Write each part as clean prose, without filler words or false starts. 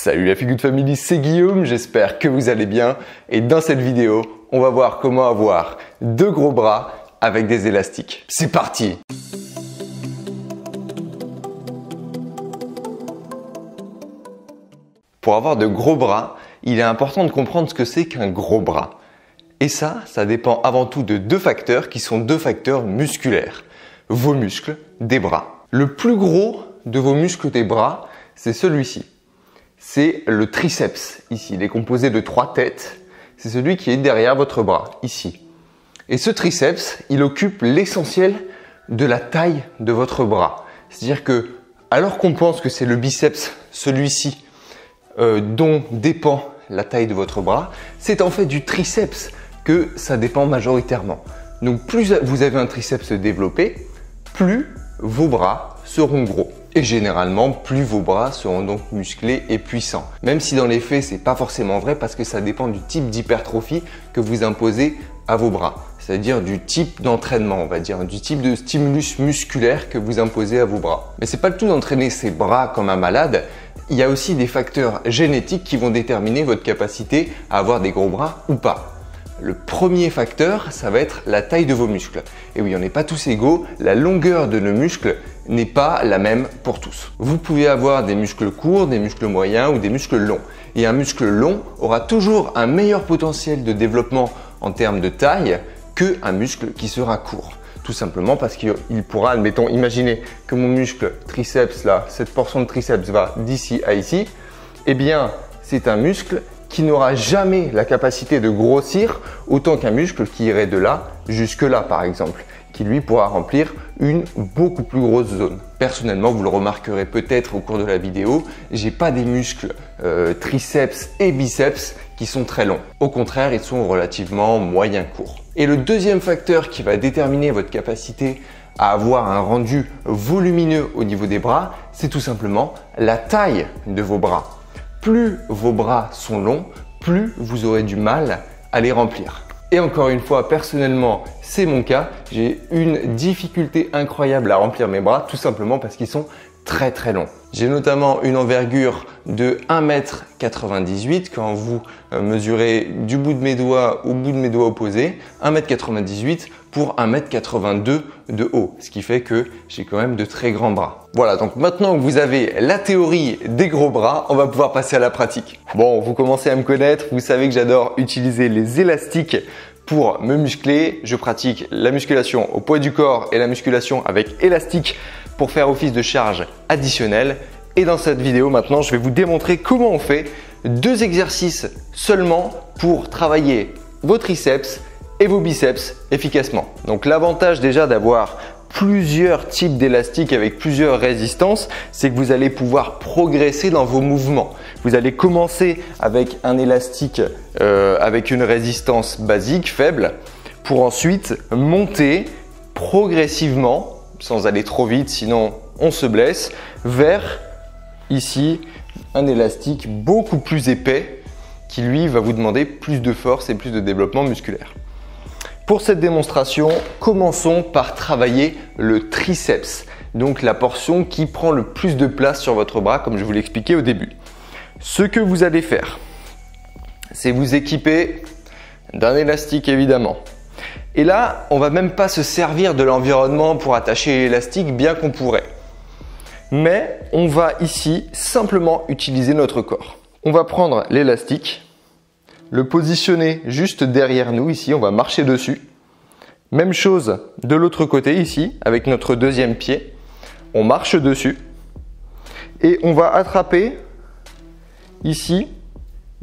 Salut la Feel Good Family, c'est Guillaume, j'espère que vous allez bien et dans cette vidéo, on va voir comment avoir deux gros bras avec des élastiques. C'est parti! Pour avoir de gros bras, il est important de comprendre ce que c'est qu'un gros bras. Et ça dépend avant tout de deux facteurs qui sont deux facteurs musculaires. Vos muscles des bras. Le plus gros de vos muscles des bras, c'est celui-ci. C'est le triceps, ici. Il est composé de 3 têtes. C'est celui qui est derrière votre bras, ici. Et ce triceps, il occupe l'essentiel de la taille de votre bras. C'est-à-dire que, alors qu'on pense que c'est le biceps, celui-ci, dont dépend la taille de votre bras, c'est en fait du triceps que ça dépend majoritairement. Donc plus vous avez un triceps développé, plus vos bras seront gros. Et généralement, plus vos bras seront donc musclés et puissants. Même si dans les faits, c'est pas forcément vrai parce que ça dépend du type d'hypertrophie que vous imposez à vos bras. C'est-à-dire du type d'entraînement, on va dire, du type de stimulus musculaire que vous imposez à vos bras. Mais c'est pas le tout d'entraîner ses bras comme un malade. Il y a aussi des facteurs génétiques qui vont déterminer votre capacité à avoir des gros bras ou pas. Le premier facteur, ça va être la taille de vos muscles. Et oui, on n'est pas tous égaux, la longueur de nos muscles n'est pas la même pour tous. Vous pouvez avoir des muscles courts, des muscles moyens ou des muscles longs. Et un muscle long aura toujours un meilleur potentiel de développement en termes de taille qu'un muscle qui sera court. Tout simplement parce qu'il pourra, admettons, imaginez que mon muscle triceps là, cette portion de triceps va d'ici à ici. Eh bien, c'est un muscle qui n'aura jamais la capacité de grossir autant qu'un muscle qui irait de là jusque là par exemple, qui lui pourra remplir une beaucoup plus grosse zone. Personnellement, vous le remarquerez peut-être au cours de la vidéo, j'ai pas des muscles triceps et biceps qui sont très longs. Au contraire, ils sont relativement moyen courts. Et le deuxième facteur qui va déterminer votre capacité à avoir un rendu volumineux au niveau des bras, c'est tout simplement la taille de vos bras. Plus vos bras sont longs, plus vous aurez du mal à les remplir. Et encore une fois, personnellement, c'est mon cas. J'ai une difficulté incroyable à remplir mes bras, tout simplement parce qu'ils sont très très longs. J'ai notamment une envergure de 1,98 m quand vous mesurez du bout de mes doigts au bout de mes doigts opposés, 1,98 m pour 1,82 m de haut, ce qui fait que j'ai quand même de très grands bras. Voilà, donc maintenant que vous avez la théorie des gros bras, on va pouvoir passer à la pratique. Bon, vous commencez à me connaître, vous savez que j'adore utiliser les élastiques pour me muscler. Je pratique la musculation au poids du corps et la musculation avec élastique pour faire office de charge additionnelle. Et dans cette vidéo maintenant, je vais vous démontrer comment on fait 2 exercices seulement pour travailler vos triceps et vos biceps efficacement. Donc l'avantage déjà d'avoir plusieurs types d'élastiques avec plusieurs résistances, c'est que vous allez pouvoir progresser dans vos mouvements. Vous allez commencer avec un élastique avec une résistance basique faible pour ensuite monter progressivement, sans aller trop vite sinon on se blesse, vers ici un élastique beaucoup plus épais qui lui va vous demander plus de force et plus de développement musculaire. Pour cette démonstration, commençons par travailler le triceps, donc la portion qui prend le plus de place sur votre bras comme je vous l'ai expliqué au début. Ce que vous allez faire, c'est vous équiper d'un élastique évidemment. Et là, on va même pas se servir de l'environnement pour attacher l'élastique, bien qu'on pourrait. Mais on va ici simplement utiliser notre corps. On va prendre l'élastique, le positionner juste derrière nous ici, on va marcher dessus. Même chose de l'autre côté ici, avec notre deuxième pied. On marche dessus et on va attraper ici,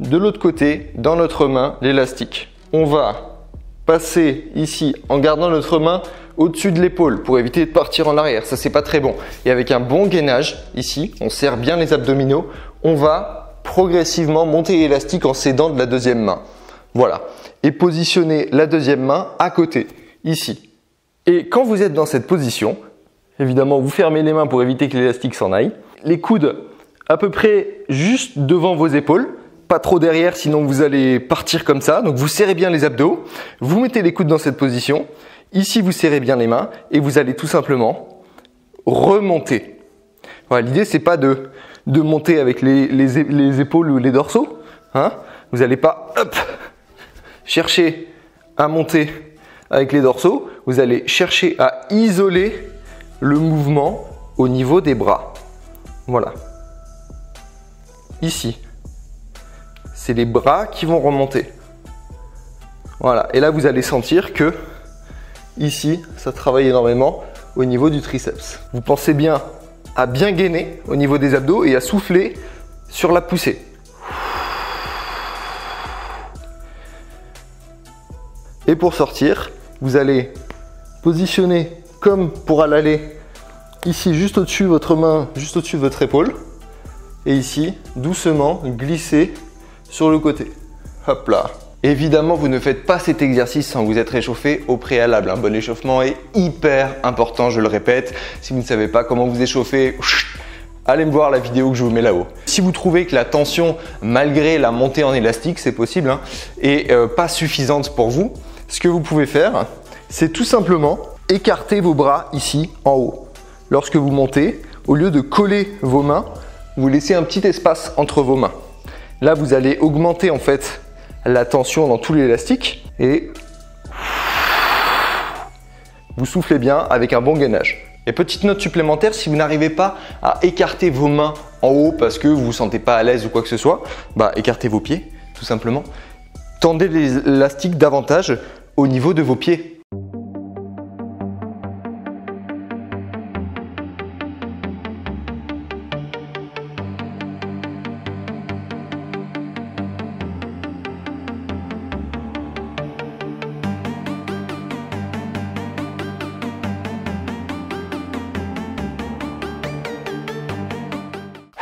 de l'autre côté, dans notre main, l'élastique. On va passer ici en gardant notre main au-dessus de l'épaule pour éviter de partir en arrière. Ça, c'est pas très bon. Et avec un bon gainage ici, on serre bien les abdominaux, on va progressivement monter l'élastique en s'aidant de la deuxième main. Voilà. Et positionner la deuxième main à côté, ici. Et quand vous êtes dans cette position, évidemment, vous fermez les mains pour éviter que l'élastique s'en aille. Les coudes à peu près juste devant vos épaules. Pas trop derrière, sinon vous allez partir comme ça. Donc vous serrez bien les abdos, vous mettez les coudes dans cette position. Ici, vous serrez bien les mains et vous allez tout simplement remonter. Voilà, l'idée, c'est pas de de monter avec les épaules ou les dorsaux. Hein. Vous n'allez pas chercher à monter avec les dorsaux. Vous allez chercher à isoler le mouvement au niveau des bras. Voilà. Ici. C'est les bras qui vont remonter. Voilà. Et là, vous allez sentir que ici, ça travaille énormément au niveau du triceps. Vous pensez bien à bien gainer au niveau des abdos et à souffler sur la poussée. Et pour sortir, vous allez positionner comme pour aller ici juste au-dessus de votre main, juste au-dessus de votre épaule. Et ici, doucement, glisser sur le côté. Hop là. Évidemment, vous ne faites pas cet exercice sans vous être réchauffé au préalable. Un bon échauffement est hyper important, je le répète. Si vous ne savez pas comment vous échauffer, allez me voir la vidéo que je vous mets là-haut. Si vous trouvez que la tension, malgré la montée en élastique, c'est possible, hein, est pas suffisante pour vous, ce que vous pouvez faire, c'est tout simplement écarter vos bras ici en haut. Lorsque vous montez, au lieu de coller vos mains, vous laissez un petit espace entre vos mains. Là, vous allez augmenter en fait la tension dans tout l'élastique et vous soufflez bien avec un bon gainage. Et petite note supplémentaire, si vous n'arrivez pas à écarter vos mains en haut parce que vous ne vous sentez pas à l'aise ou quoi que ce soit, bah écartez vos pieds tout simplement. Tendez l'élastique davantage au niveau de vos pieds.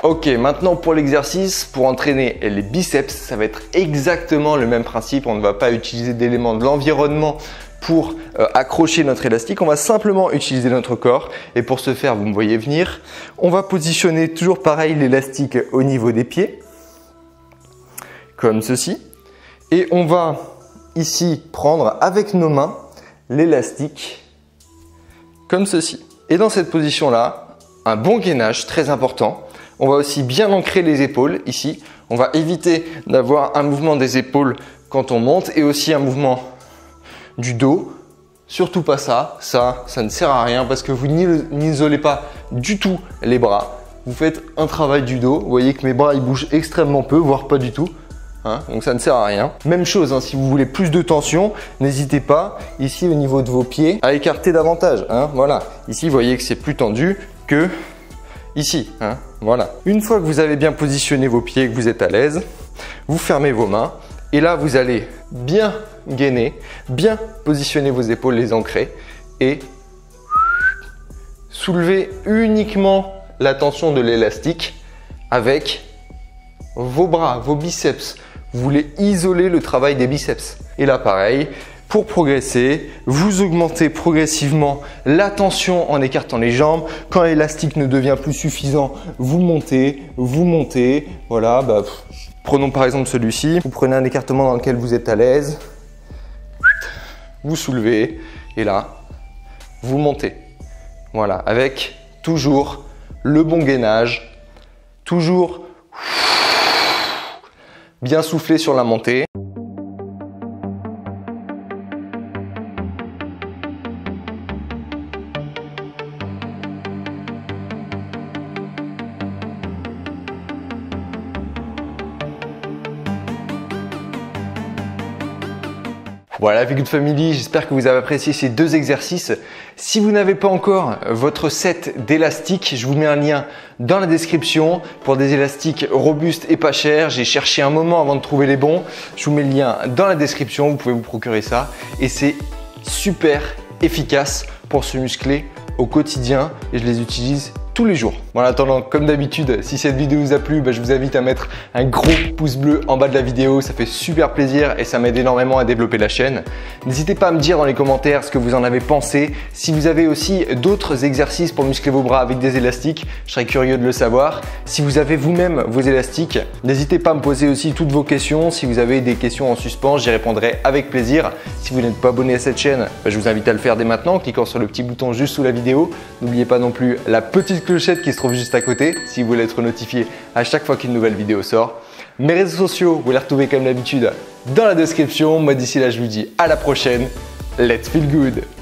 Ok, maintenant pour l'exercice, pour entraîner les biceps, ça va être exactement le même principe. On ne va pas utiliser d'éléments de l'environnement pour accrocher notre élastique. On va simplement utiliser notre corps. Et pour ce faire, vous me voyez venir, on va positionner toujours pareil l'élastique au niveau des pieds, comme ceci. Et on va ici prendre avec nos mains l'élastique, comme ceci. Et dans cette position-là, un bon gainage très important. On va aussi bien ancrer les épaules ici. On va éviter d'avoir un mouvement des épaules quand on monte et aussi un mouvement du dos. Surtout pas ça. Ça ne sert à rien parce que vous n'isolez pas du tout les bras. Vous faites un travail du dos. Vous voyez que mes bras ils bougent extrêmement peu, voire pas du tout. Hein, donc ça ne sert à rien. Même chose, hein, si vous voulez plus de tension, n'hésitez pas ici au niveau de vos pieds à écarter davantage. Hein, voilà. Ici, vous voyez que c'est plus tendu que ici, hein, voilà. Une fois que vous avez bien positionné vos pieds, que vous êtes à l'aise, vous fermez vos mains et là vous allez bien gainer, bien positionner vos épaules, les ancrer et soulever uniquement la tension de l'élastique avec vos bras, vos biceps. Vous voulez isoler le travail des biceps. Et là pareil, pour progresser, vous augmentez progressivement la tension en écartant les jambes. Quand l'élastique ne devient plus suffisant, vous montez. Voilà, prenons par exemple celui-ci. Vous prenez un écartement dans lequel vous êtes à l'aise. Vous soulevez et là, vous montez. Voilà, avec toujours le bon gainage. Toujours bien souffler sur la montée. Voilà, Feel Good Family, j'espère que vous avez apprécié ces deux exercices. Si vous n'avez pas encore votre set d'élastiques, je vous mets un lien dans la description pour des élastiques robustes et pas chers. J'ai cherché un moment avant de trouver les bons. Je vous mets le lien dans la description, vous pouvez vous procurer ça. Et c'est super efficace pour se muscler au quotidien et je les utilise tous les jours. Bon, en attendant, comme d'habitude, si cette vidéo vous a plu, je vous invite à mettre un gros pouce bleu en bas de la vidéo. Ça fait super plaisir et ça m'aide énormément à développer la chaîne. N'hésitez pas à me dire dans les commentaires ce que vous en avez pensé. Si vous avez aussi d'autres exercices pour muscler vos bras avec des élastiques, je serais curieux de le savoir. Si vous avez vous-même vos élastiques, n'hésitez pas à me poser aussi toutes vos questions. Si vous avez des questions en suspens, j'y répondrai avec plaisir. Si vous n'êtes pas abonné à cette chaîne, je vous invite à le faire dès maintenant en cliquant sur le petit bouton juste sous la vidéo. N'oubliez pas non plus la petite cloche clochette qui se trouve juste à côté si vous voulez être notifié à chaque fois qu'une nouvelle vidéo sort. Mes réseaux sociaux, vous les retrouvez comme d'habitude dans la description. Moi d'ici là, je vous dis à la prochaine. Let's feel good!